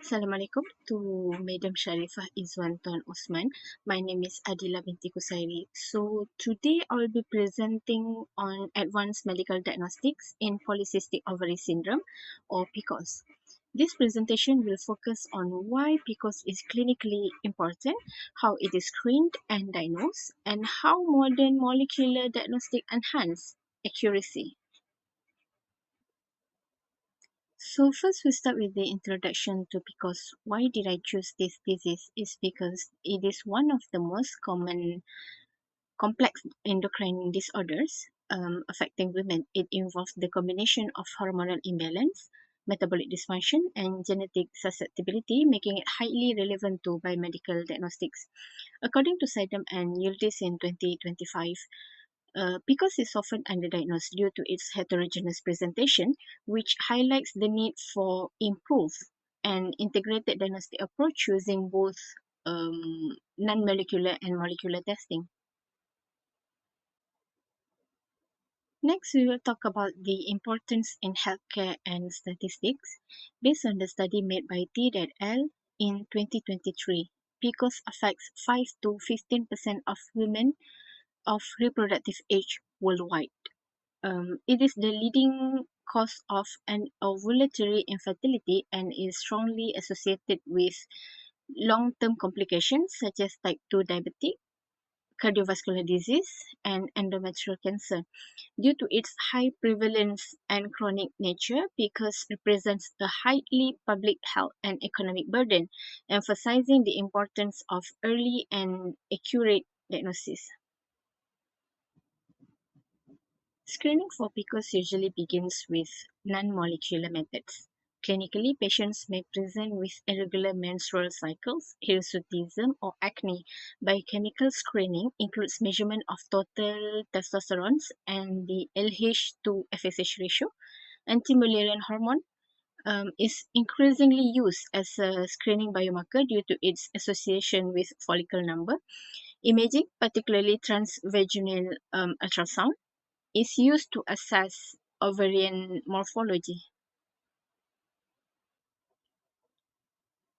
Assalamualaikum to Madam Sharifah Izwan Tuan Osman. My name is ADILAKUSAIRI. So today I will be presenting on advanced medical diagnostics in polycystic ovary syndrome or PCOS. This presentation will focus on why PCOS is clinically important, how it is screened and diagnosed, and how modern molecular diagnostic enhance accuracy. So first we start with the introduction to PCOS. Why did I choose this disease? Is because it is one of the most common complex endocrine disorders affecting women. It involves the combination of hormonal imbalance, metabolic dysfunction, and genetic susceptibility, making it highly relevant to biomedical diagnostics. According to Sidam and Yildiz in 2025, PCOS is often underdiagnosed due to its heterogeneous presentation, which highlights the need for improved and integrated diagnostic approach using both non-molecular and molecular testing. Next, we will talk about the importance in healthcare and statistics. Based on the study made by T et al. In 2023, PCOS affects 5 to 15% of women of reproductive age worldwide. It is the leading cause of an ovulatory infertility and is strongly associated with long-term complications such as type 2 diabetes, cardiovascular disease, and endometrial cancer. Due to its high prevalence and chronic nature, PCOS represents a highly public health and economic burden, emphasizing the importance of early and accurate diagnosis. Screening for PCOS usually begins with non-molecular methods. Clinically, patients may present with irregular menstrual cycles, hirsutism, or acne. Biochemical screening includes measurement of total testosterone and the LH to FSH ratio. Anti-Mullerian hormone is increasingly used as a screening biomarker due to its association with follicle number. Imaging, particularly transvaginal ultrasound, is used to assess ovarian morphology.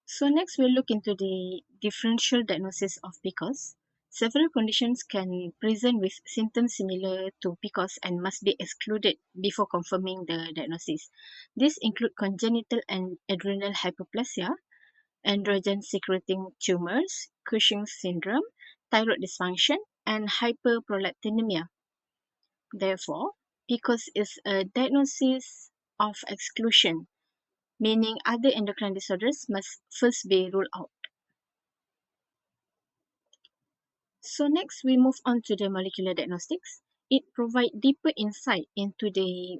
So next we'll look into the differential diagnosis of PCOS. Several conditions can present with symptoms similar to PCOS and must be excluded before confirming the diagnosis. These include congenital and adrenal hyperplasia, androgen secreting tumors, Cushing's syndrome, thyroid dysfunction, and hyperprolactinemia. Therefore, PCOS is a diagnosis of exclusion, meaning other endocrine disorders must first be ruled out. So next, we move on to the molecular diagnostics. It provides deeper insight into the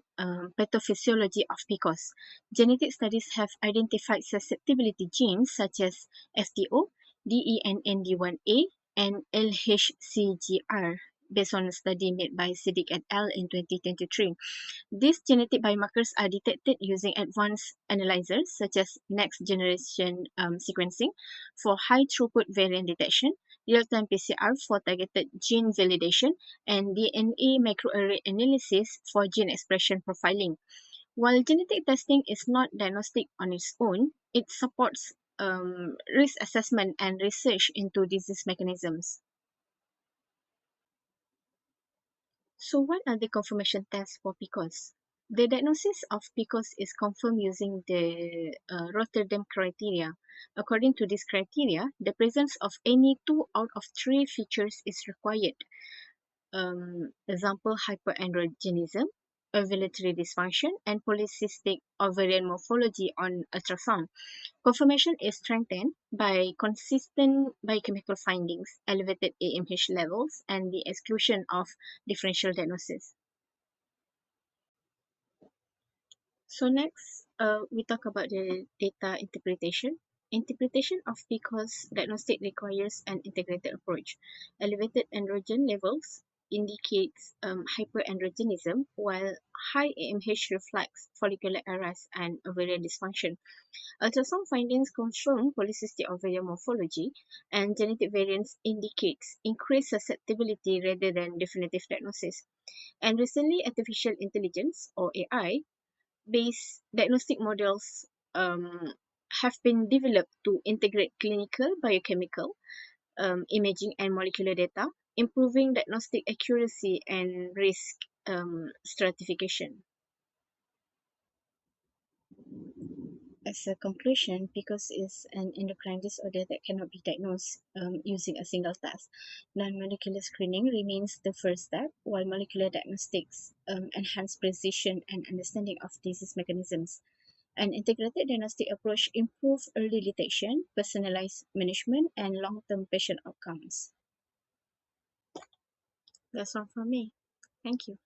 pathophysiology of PCOS. Genetic studies have identified susceptibility genes such as FTO, DENND1A, and LHCGR based on a study made by Siddiq et al. In 2023. These genetic biomarkers are detected using advanced analyzers such as next-generation sequencing for high-throughput variant detection, real-time PCR for targeted gene validation, and DNA microarray analysis for gene expression profiling. While genetic testing is not diagnostic on its own, it supports risk assessment and research into disease mechanisms. So what are the confirmation tests for PCOS? The diagnosis of PCOS is confirmed using the Rotterdam criteria. According to this criteria, the presence of any 2 out of 3 features is required. Example, hyperandrogenism, ovulatory dysfunction, and polycystic ovarian morphology on ultrasound. Confirmation is strengthened by consistent biochemical findings, elevated AMH levels, and the exclusion of differential diagnosis. So next, we talk about the data interpretation. Interpretation of PCOS diagnostic requires an integrated approach. Elevated androgen levels indicates hyperandrogenism, while high AMH reflects follicular arrest and ovarian dysfunction. Ultrasound findings confirm polycystic ovarian morphology, and genetic variants indicates increased susceptibility rather than definitive diagnosis. And recently, artificial intelligence or AI based diagnostic models have been developed to integrate clinical, biochemical, imaging, and molecular data, improving diagnostic accuracy and risk stratification. As a conclusion, PCOS is an endocrine disorder that cannot be diagnosed using a single test. Non-molecular screening remains the first step, while molecular diagnostics enhance precision and understanding of disease mechanisms. An integrated diagnostic approach improves early detection, personalized management, and long-term patient outcomes. That's all from me. Thank you.